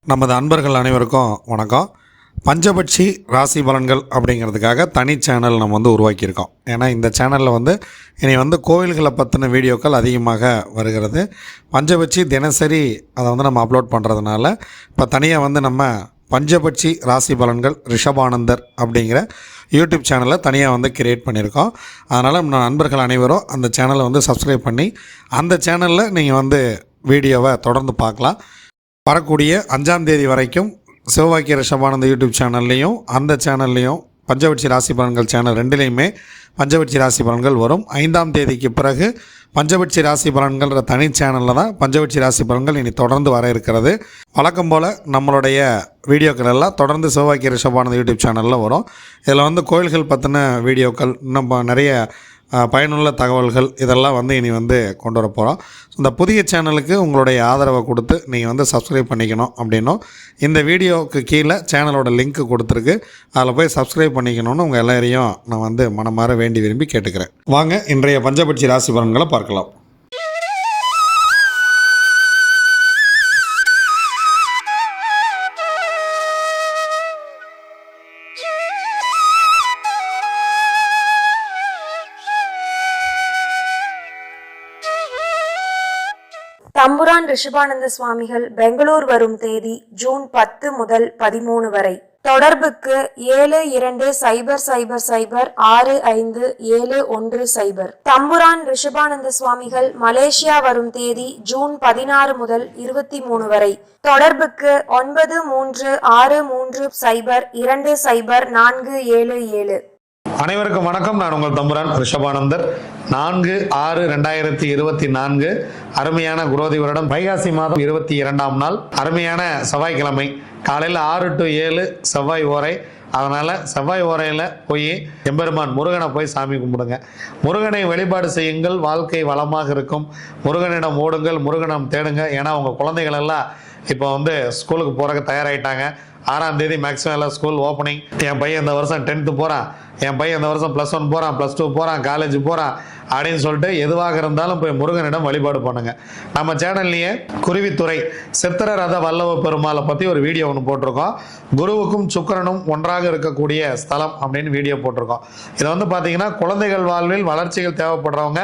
நமது அன்பர்கள் அனைவருக்கும் வணக்கம். பஞ்சபட்சி ராசி பலன்கள் அப்படிங்கிறதுக்காக தனி சேனல் நம்ம உருவாக்கியிருக்கோம். ஏன்னா இந்த சேனலில் இனி கோவில்களை பற்றின வீடியோக்கள் அதிகமாக வருகிறது. பஞ்சபட்சி தினசரி அதை நம்ம அப்லோட் பண்ணுறதுனால இப்போ தனியாக நம்ம பஞ்சபட்சி ராசி பலன்கள் ரிஷபானந்தர் அப்படிங்கிற யூடியூப் சேனலை தனியாக கிரியேட் பண்ணியிருக்கோம். அதனால் நம்ம நண்பர்கள் அனைவரும் அந்த சேனலை சப்ஸ்கிரைப் பண்ணி அந்த சேனலில் நீங்கள் வீடியோவை தொடர்ந்து பார்க்கலாம். வரக்கூடிய 5ஆம் தேதி வரைக்கும் சிவவாக்கிய ரிஷபானந்த யூடியூப் சேனல்லையும் அந்த சேனல்லையும் பஞ்சபட்சி ராசி பலன்கள் சேனல் ரெண்டுலேயுமே பஞ்சபட்சி ராசி பலன்கள் வரும். 5ஆம் தேதிக்கு பிறகு பஞ்சபட்சி ராசி பலன்கள்ன்ற தனி சேனலில் தான் பஞ்சபட்சி ராசி பலன்கள் இனி தொடர்ந்து வர இருக்கிறது. வழக்கம் போல் நம்மளுடைய வீடியோக்கள் எல்லாம் தொடர்ந்து சிவவாக்கிய ரிஷபானந்த யூடியூப் சேனலில் வரும். இதில் கோயில்கள் பற்றின வீடியோக்கள், இன்னும் நிறைய பயனுள்ள தகவல்கள் இதெல்லாம் இனி கொண்டு வர போகிறோம். இந்த புதிய சேனலுக்கு உங்களுடைய ஆதரவை கொடுத்து நீங்கள் சப்ஸ்கிரைப் பண்ணிக்கணும். அப்படின்னும் இந்த வீடியோவுக்கு கீழே சேனலோட லிங்க் கொடுத்துருக்கு, அதில் போய் சப்ஸ்கிரைப் பண்ணிக்கணும்னு உங்கள் எல்லாரையும் நான் மனமாற வேண்டி விரும்பி கேட்டுக்கிறேன். வாங்க இன்றைய பஞ்சபட்சி ராசி பலன்களை பார்க்கலாம். தம்புரான் ரிஷபானந்த சுவாமிகள் பெங்களூர் வரும் தேதி ஜூன் 10 முதல் 13 வரை. தொடர்புக்கு 7200065710. தம்புரான் ரிஷபானந்த சுவாமிகள் மலேசியா வரும் தேதி ஜூன் 16 முதல் 23 வரை. தொடர்புக்கு 9360200477. அனைவருக்கும் வணக்கம். நான் உங்கள் தம்புரான் ரிஷபானந்தர். 4/6/2024 அருமையான குரோதி வருடம் வைகாசி மாதம் 22ஆம் நாள், அருமையான செவ்வாய்க்கிழமை. காலையில் 6 to 7 செவ்வாய் ஓரை. அதனால் செவ்வாய் ஓரையில் போய் எம்பெருமான் முருகனை போய் சாமி கும்பிடுங்க. முருகனை வழிபாடு செய்யுங்கள், வாழ்க்கை வளமாக இருக்கும். முருகனிடம் ஓடுங்கள், முருகனிடம் தேடுங்க. ஏன்னா உங்கள் குழந்தைகள் எல்லாம் இப்போ ஸ்கூலுக்கு போகிறக்கு தயாராகிட்டாங்க. 6ஆம் தேதி மேக்ஸிமம் எல்லாம் ஸ்கூல் ஓப்பனிங். என் பையன் இந்த வருஷம் 10th போகிறான், என் பையன் இந்த வருஷம் +1 போகிறான், +2 போகிறான், காலேஜ் போகிறான் அப்படின்னு சொல்லிட்டு எதுவாக இருந்தாலும் போய் முருகனிடம் வழிபாடு பண்ணுங்க. நம்ம சேனல்லையே குருவித்துறை சித்திர ரத வல்லவ பெருமாளை பற்றி ஒரு வீடியோ ஒன்று போட்டிருக்கோம். குருவுக்கும் சுக்கிரனும் ஒன்றாக இருக்கக்கூடிய ஸ்தலம் அப்படின்னு வீடியோ போட்டிருக்கோம். இதை பார்த்தீங்கன்னா குழந்தைகள் வாழ்வில் வளர்ச்சிகள் தேவைப்படுறவங்க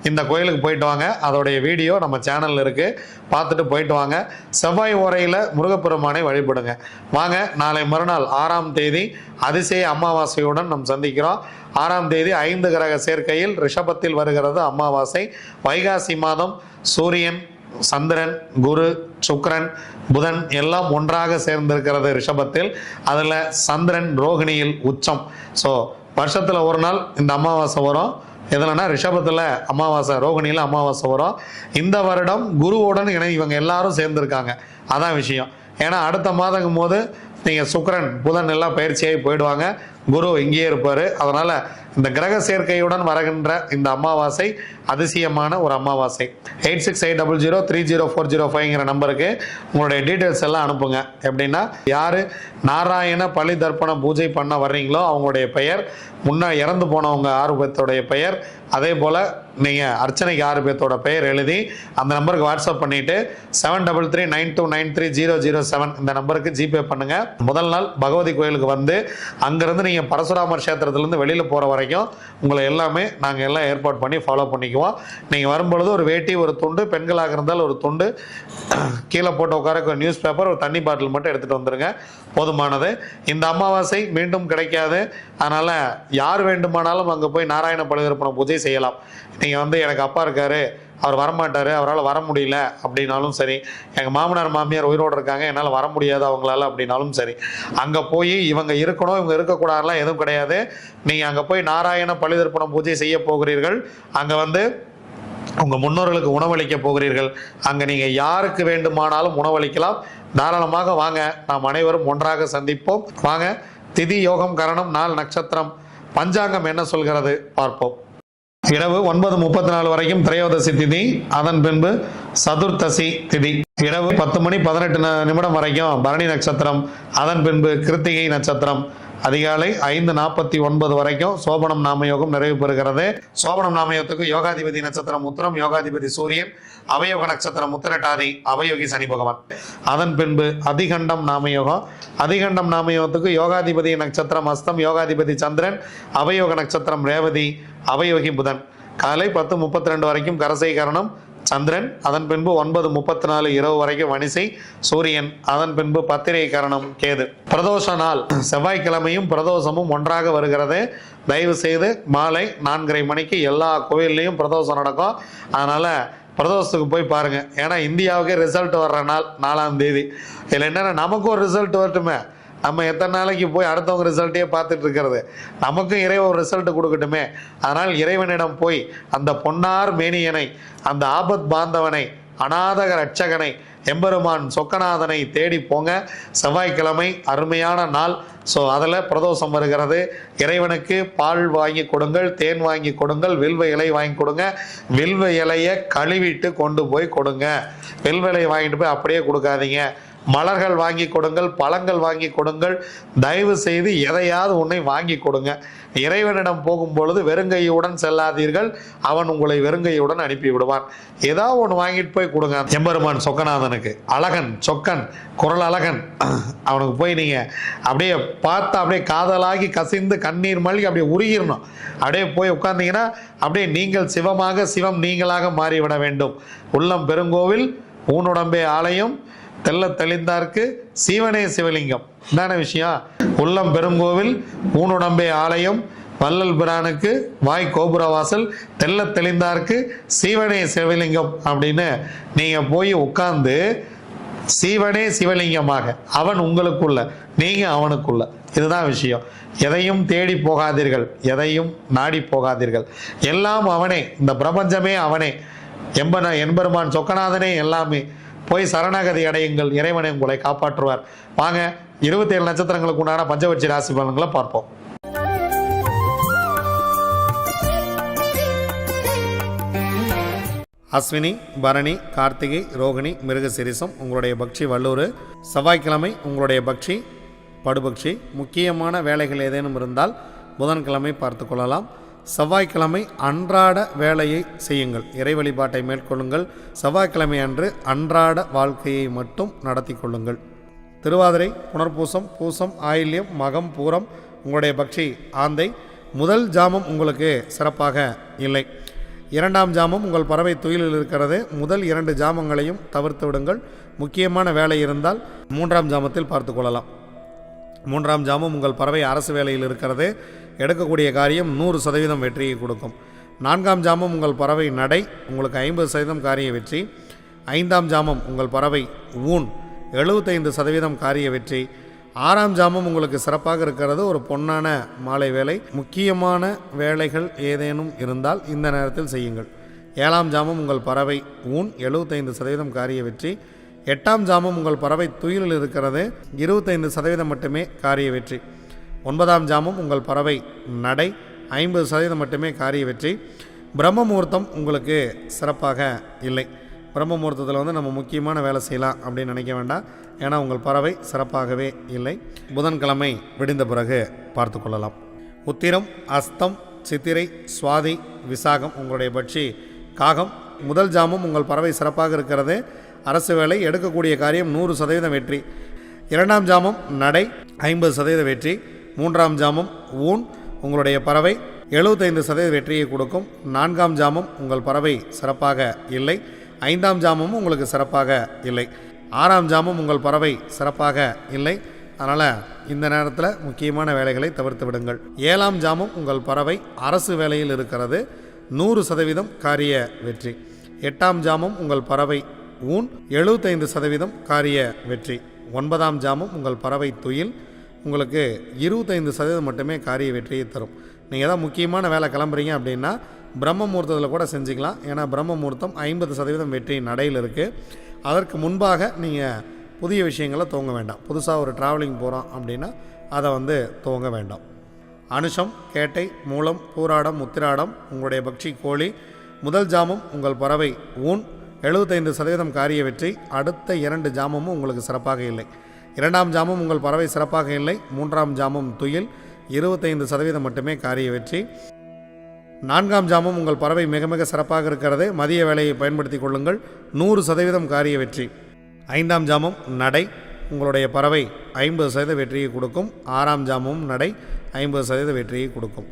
இந்த கோயிலுக்கு போயிட்டு வாங்க. அதோடைய வீடியோ நம்ம சேனலில் இருக்குது, பார்த்துட்டு போயிட்டு வாங்க. செவ்வாய் ஓரையில் முருகப்பெருமானை வழிபடுங்க. வாங்க, நாளை மறுநாள் 6ஆம் தேதி அதிசய அமாவாசையுடன் நாம் சந்திக்கிறோம். 6ஆம் தேதி 5 கிரக சேர்க்கையில் ரிஷபத்தில் வருகிறது அமாவாசை. வைகாசி மாதம் சூரியன், சந்திரன், குரு, சுக்கிரன், புதன் எல்லாம் ஒன்றாக சேர்ந்திருக்கிறது ரிஷபத்தில். அதில் சந்திரன் ரோகிணியில் உச்சம். ஸோ வருஷத்தில் ஒரு நாள் இந்த அமாவாசை வரும். எதுலன்னா ரிஷபத்தில் அமாவாசை, ரோகிணியில் அமாவாசை வரும். இந்த வருடம் குருவுடன் இவங்க எல்லாரும் சேர்ந்துருக்காங்க. அதான் விஷயம். ஏன்னா அடுத்த மாதங்கும் போது நீங்கள் சுக்கிரன், புதன் எல்லாம் பயிற்சியாகி போயிடுவாங்க, குரு இங்கேயே இருப்பார். அதனால் இந்த கிரக சேர்க்கையுடன் வருகின்ற இந்த அமாவாசை அதிசயமான ஒரு அமாவாசை. 8680030405 நம்பருக்கு உங்களுடைய டீட்டெயில்ஸ் எல்லாம் அனுப்புங்க. எப்படின்னா யார் நாராயண பலி தர்ப்பண பூஜை பண்ண வர்றீங்களோ அவங்களுடைய பெயர், முன்னே இறந்து போனவங்க 6 பேர்த்தோடைய பெயர், அதே போல் நீங்கள் அர்ச்சனைக்கு 6 பேர்த்தோட பெயர் எழுதி அந்த நம்பருக்கு வாட்ஸ்அப் பண்ணிவிட்டு 7339293007 இந்த நம்பருக்கு ஜிபே பண்ணுங்கள். முதல் நாள் பகவதி கோயிலுக்கு அங்கேருந்து நீங்கள் பரசுராமர் கஷேத்திரத்துலேருந்து வெளியில் போகிற வரைக்கும் உங்களை எல்லாமே நாங்கள் எல்லாம் ஏற்பாடு பண்ணி ஃபாலோ பண்ணிக்குவோம். நீங்கள் வரும்பொழுது ஒரு வேட்டி, ஒரு துண்டு, பெண்களாக இருந்தால் ஒரு துண்டு, கீழே போட்டு உட்கார நியூஸ் பேப்பர், ஒரு தண்ணி பாட்டில் மட்டும் எடுத்துகிட்டு வந்துடுங்க, போதுமானது. இந்த அமாவாசை மீண்டும் கிடைக்காது. அதனால் யார் வேண்டுமானாலும் அங்கே போய் நாராயண பலிதர்ப்பண பூஜை செய்யலாம். நீங்கள் எனக்கு அப்பா இருக்கார், அவர் வரமாட்டார், அவரால் வர முடியல அப்படின்னாலும் சரி, எங்கள் மாமனார் மாமியார் உயிரோடு இருக்காங்க, என்னால் வர முடியாது அவங்களால அப்படின்னாலும் சரி, அங்கே போய் இவங்க இருக்கணும், இவங்க இருக்கக்கூடாதுலாம் எதுவும் கிடையாது. நீங்கள் அங்கே போய் நாராயண பலிதர்ப்பணம் பூஜை செய்ய போகிறீர்கள். அங்கே உங்கள் முன்னோர்களுக்கு உணவளிக்க போகிறீர்கள். அங்கே நீங்கள் யாருக்கு வேண்டுமானாலும் உணவளிக்கலாம். தாராளமாக வாங்க, நாம் அனைவரும் ஒன்றாக சந்திப்போம். வாங்க, திதி, யோகம், கரணம், நாள், நட்சத்திரம், பஞ்சாங்கம் என்ன சொல்கிறது பார்ப்போம். இரவு 9:34 வரைக்கும் திரையோதசி திதி, அதன் பின்பு சதுர்த்தசி திதி. இரவு 10 மணி 18 நிமிடம் வரைக்கும் பரணி நட்சத்திரம், அதன் பின்பு கிருத்திகை நட்சத்திரம். அதிகாலை 5:49 வரைக்கும் சோபனம் நாமயோகம் நிறைவு பெறுகிறது. சோபனம் நாமயோகத்துக்கு யோகாதிபதி நட்சத்திரம் உத்திரம், யோகாதிபதி சூரியன், அவயோக நட்சத்திரம் உத்திரட்டாதி, அவயோகி சனி பகவான். அதன் பின்பு அதிகண்டம் நாமயோகம். அதிகண்டம் நாமயோகத்துக்கு யோகாதிபதி நட்சத்திரம் அஸ்தம், யோகாதிபதி சந்திரன், அவயோக நட்சத்திரம் ரேவதி, அவயோகி புதன். காலை 10:32 வரைக்கும் கரசை கரணம் சந்திரன், அதன் பின்பு 9:34 இரவு வரைக்கும் வனிசை சூரியன், அதன் பின்பு பத்திரை கரணம் கேது. பிரதோஷ நாள் செவ்வாய்க்கிழமையும் பிரதோஷமும் ஒன்றாக வருகிறது. தயவு செய்து மாலை 4:30 மணிக்கு எல்லா கோயில்லையும் பிரதோஷம் நடக்கும். அதனால் பிரதோஷத்துக்கு போய் பாருங்கள். ஏன்னா இந்தியாவுக்கே ரிசல்ட் வர்ற நாள் 4ஆம் தேதி. இதில் என்னென்னா நமக்கும் ஒரு ரிசல்ட் வரட்டுமே. நம்ம எத்தனை நாளைக்கு போய் அடுத்தவங்க ரிசல்ட்டே பார்த்துட்டு இருக்கிறது. நமக்கும் இறைவன் ஒரு ரிசல்ட் கொடுக்கட்டுமே. அதனால் இறைவனிடம் போய் அந்த பொன்னார் மேனியனை, அந்த ஆபத் பாந்தவனை, அநாதக ரட்சகனை, எம்பெருமான் சொக்கநாதனை தேடி போங்க. செவ்வாய்க்கிழமை அருமையான நாள். ஸோ அதில் பிரதோஷம் வருகிறது. இறைவனுக்கு பால் வாங்கி கொடுங்கள், தேன் வாங்கி கொடுங்கள், வில்வ இலை வாங்கி கொடுங்க. வில்வ இலையை கழுவிட்டு கொண்டு போய் கொடுங்க. வில்வ இலை வாங்கிட்டு போய் அப்படியே கொடுக்காதீங்க. மலர்கள் வாங்கி கொடுங்கள், பழங்கள் வாங்கி கொடுங்கள். தயவு செய்து எதையாவது உன்னை வாங்கி கொடுங்க. இறைவனிடம் போகும்பொழுது வெறுங்கையுடன் செல்லாதீர்கள். அவன் உங்களை வெறுங்கையுடன் அனுப்பி விடுவான். ஏதாவது ஒன்று வாங்கிட்டு போய் கொடுங்க. எம்பெருமான் சொக்கநாதனுக்கு அழகன், சொக்கன், குரல் அழகன், அவனுக்கு போய் நீங்கள் அப்படியே பார்த்தா அப்படியே காதலாகி கசிந்து கண்ணீர் மல்கி அப்படியே உருகிடணும். அப்படியே போய் உட்கார்ந்தீங்கன்னா அப்படியே நீங்கள் சிவமாக, சிவம் நீங்களாக மாறிவிட வேண்டும். உள்ளம் பெருங்கோவில், ஊனுடம்பே ஆலயம், தெல்ல தெளிந்தார்க்கு சீவனே சிவலிங்கம். என்னென்ன விஷயம்? உள்ளம் பெருங்கோவில், ஊனுடம்பே ஆலயம், வள்ளல் பிரானுக்கு வாய் கோபுரவாசல், தெல்ல தெளிந்தார்க்கு சீவனே சிவலிங்கம் அப்படின்னு நீங்கள் போய் உட்கார்ந்து சீவனே சிவலிங்கமாக, அவன் உங்களுக்குள்ள, நீங்கள் அவனுக்குள்ள. இதுதான் விஷயம். எதையும் தேடி போகாதீர்கள், எதையும் நாடி போகாதீர்கள். எல்லாம் அவனே, இந்த பிரபஞ்சமே அவனே, எம்பெருமான் சொக்கநாதனே எல்லாமே. போய் சரணாகதி அடையுங்கள். இறைவனை உங்களை காப்பாற்றுவார். வாங்க 27 நட்சத்திரங்களுக்கு உண்டான பஞ்சவட்சி ராசி பலன்களை பார்ப்போம். அஸ்வினி, பரணி, கார்த்திகை, ரோகிணி, மிருகசிரிசம் உங்களுடைய பக்ஷி வல்லூர். செவ்வாய்க்கிழமை உங்களுடைய பக்ஷி படுபக்ஷி. முக்கியமான வேலைகள் ஏதேனும் இருந்தால் புதன்கிழமை பார்த்து கொள்ளலாம். செவ்வாய்க்கிழமை அன்றாட வேலையை செய்யுங்கள், இறை வழிபாட்டை மேற்கொள்ளுங்கள். செவ்வாய்க்கிழமை அன்று அன்றாட வாழ்க்கையை மட்டும் நடத்தி கொள்ளுங்கள். திருவாதிரை, புனர்பூசம், பூசம், ஆயில்யம், மகம், பூரம் உங்களுடைய பக்ஷி ஆந்தை. முதல் ஜாமம் உங்களுக்கு சிறப்பாக இல்லை. 2ஆம் ஜாமம் உங்கள் பறவை துயிலில் இருக்கிறது. முதல் 2 ஜாமங்களையும் தவிர்த்து விடுங்கள். முக்கியமான வேலை இருந்தால் 3ஆம் ஜாமத்தில் பார்த்து கொள்ளலாம். 3ஆம் ஜாமம் உங்கள் பறவை அரசு வேலையில் இருக்கிறது. எடுக்கக்கூடிய காரியம் 100% வெற்றியை கொடுக்கும். 4ஆம் ஜாமம் உங்கள் பறவை நடை, உங்களுக்கு 50% காரிய வெற்றி. 5ஆம் ஜாமம் உங்கள் பறவை ஊன், 75% காரிய வெற்றி. 6ஆம் ஜாமம் உங்களுக்கு சிறப்பாக இருக்கிறது. ஒரு பொன்னான மாலை வேலை. முக்கியமான வேலைகள் ஏதேனும் இருந்தால் இந்த நேரத்தில் செய்யுங்கள். 7ஆம் ஜாமம் உங்கள் பறவை ஊன், 75% காரிய வெற்றி. 8ஆம் ஜாமம் உங்கள் பறவை துயிலில் இருக்கிறது. 25% மட்டுமே காரிய வெற்றி. 9ஆம் ஜாமம் உங்கள் பறவை நடை, 50% மட்டுமே காரிய வெற்றி. பிரம்ம முகூர்த்தம் உங்களுக்கு சிறப்பாக இல்லை. பிரம்ம முகூர்த்தத்தில் நம்ம முக்கியமான வேலை செய்யலாம் அப்படின்னு நினைக்க வேண்டாம். ஏன்னா உங்கள் பறவை சிறப்பாகவே இல்லை. புதன்கிழமை விடிந்த பிறகு பார்த்து கொள்ளலாம். உத்திரம், அஸ்தம், சித்திரை, சுவாதி, விசாகம் உங்களுடைய பட்சி காகம். முதல் ஜாமம் உங்கள் பறவை சிறப்பாக இருக்கிறது. அரசு வேலை, எடுக்கக்கூடிய காரியம் 100% வெற்றி. 2ஆம் ஜாமம் நடை, 50% வெற்றி. 3ஆம் ஜாமம் ஊன் உங்களுடைய பறவை 75% வெற்றியை கொடுக்கும். 4ஆம் ஜாமம் உங்கள் பறவை சிறப்பாக இல்லை. 5ஆம் ஜாமமும் உங்களுக்கு சிறப்பாக இல்லை. 6ஆம் ஜாமம் உங்கள் பறவை சிறப்பாக இல்லை. அதனால் இந்த நேரத்தில் முக்கியமான வேலைகளை தவிர்த்து விடுங்கள். 7ஆம் ஜாமம் உங்கள் பறவை அரசு வேலையில் இருக்கிறது. 100% காரிய வெற்றி. 8ஆம் ஜாமம் உங்கள் பறவை ஊன், 75% காரிய வெற்றி. 9ஆம் ஜாமம் உங்கள் பறவை துயில், உங்களுக்கு 25% மட்டுமே காரிய வெற்றியை தரும். நீங்கள் தான் முக்கியமான வேலை கிளம்புறீங்க அப்படின்னா பிரம்ம முகூர்த்தத்தில் கூட செஞ்சுக்கலாம். ஏன்னா பிரம்ம முகூர்த்தம் 50% வெற்றி நடையில் இருக்குது. அதற்கு முன்பாக நீங்கள் புதிய விஷயங்களை துவங்க வேண்டாம். புதுசாக ஒரு ட்ராவலிங் போகிறோம் அப்படின்னா அதை துவங்க வேண்டாம். அனுஷம், கேட்டை, மூலம், பூராடம், உத்திராடம் உங்களுடைய பக்ஷி கோழி. முதல் ஜாமம் உங்கள் பறவை ஊன், 75% காரிய வெற்றி. அடுத்த 2 ஜாமமும் உங்களுக்கு சிறப்பாக இல்லை. 2ஆம் ஜாமம் உங்கள் பறவை சிறப்பாக இல்லை. 3ஆம் ஜாமம் துயில் 25% மட்டுமே காரிய வெற்றி. 4ஆம் ஜாமம் உங்கள் பறவை மிக மிக சிறப்பாக இருக்கிறது. மதிய வேலையை பயன்படுத்தி கொள்ளுங்கள். 100% காரிய வெற்றி. 5ஆம் ஜாமம் நடை, உங்களுடைய பறவை 50% வெற்றியை கொடுக்கும். 6ஆம் ஜாமமும் நடை 50% வெற்றியை கொடுக்கும்.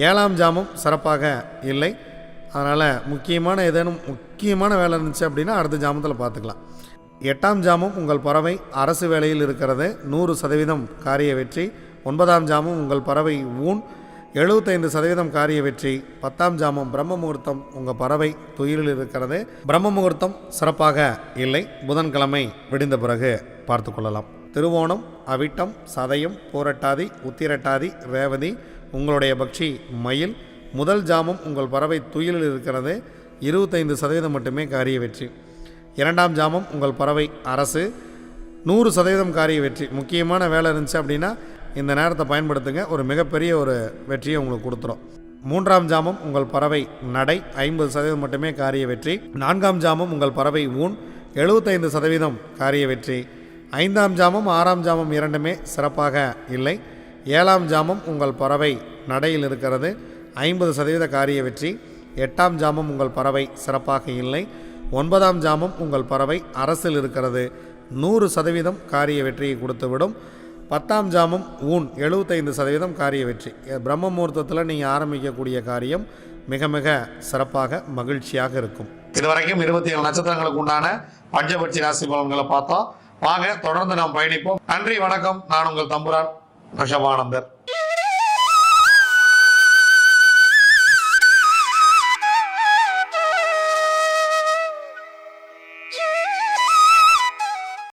7ஆம் ஜாமம் சிறப்பாக இல்லை. அதனால் முக்கியமான வேலை இருந்துச்சு அப்படின்னா அடுத்த ஜாமத்தில் பார்த்துக்கலாம். 8ஆம் ஜாமம் உங்கள் பறவை அரசு வேலையில் இருக்கிறது. 100% காரிய வெற்றி. 9ஆம் ஜாமம் உங்கள் பறவை ஊன் 75% காரிய வெற்றி. 10ஆம் ஜாமம் பிரம்ம முகூர்த்தம் உங்கள் பறவை துயிலில் இருக்கிறது. பிரம்ம முகூர்த்தம் சிறப்பாக இல்லை. புதன்கிழமை விடிந்த பிறகு பார்த்து கொள்ளலாம். திருவோணம், அவிட்டம், சதயம், பூரட்டாதி, உத்திரட்டாதி, ரேவதி உங்களுடைய பக்ஷி மயில். முதல் ஜாமம் உங்கள் பறவை துயிலில் இருக்கிறது. 25% மட்டுமே காரிய வெற்றி. 2ஆம் ஜாமம் உங்கள் பறவை அரசு 100% காரிய வெற்றி. முக்கியமான வேலை இருந்துச்சு அப்படின்னா இந்த நேரத்தை பயன்படுத்துங்க. ஒரு மிகப்பெரிய ஒரு வெற்றியை உங்களுக்கு கொடுத்துரும். 3ஆம் ஜாமம் உங்கள் பறவை நடை 50% மட்டுமே காரிய வெற்றி. 4ஆம் ஜாமம் உங்கள் பறவை ஊன் 75% காரிய வெற்றி. 5ஆம் ஜாமம் 6ஆம் ஜாமம் இரண்டுமே சிறப்பாக இல்லை. 7ஆம் ஜாமம் உங்கள் பறவை நடையில் இருக்கிறது. 50% காரிய வெற்றி. 8ஆம் ஜாமம் உங்கள் பறவை சிறப்பாக இல்லை. 9ஆம் ஜாமம் உங்கள் பறவை அரசில் இருக்கிறது. 100% காரிய வெற்றியை கொடுத்துவிடும். 10ஆம் ஜாமம் ஊன் 75% காரிய வெற்றி. பிரம்ம முகூர்த்தத்தில் நீங்கள் ஆரம்பிக்கக்கூடிய காரியம் மிக மிக சிறப்பாக மகிழ்ச்சியாக இருக்கும். இதுவரைக்கும் 27 நட்சத்திரங்களுக்கு உண்டான பஞ்சபட்சி ராசி பலன்களை பார்த்தோம். வாங்க தொடர்ந்து நாம் பயணிப்போம். நன்றி, வணக்கம். நான் உங்கள் தம்புரான் ரிஷபானந்தர்.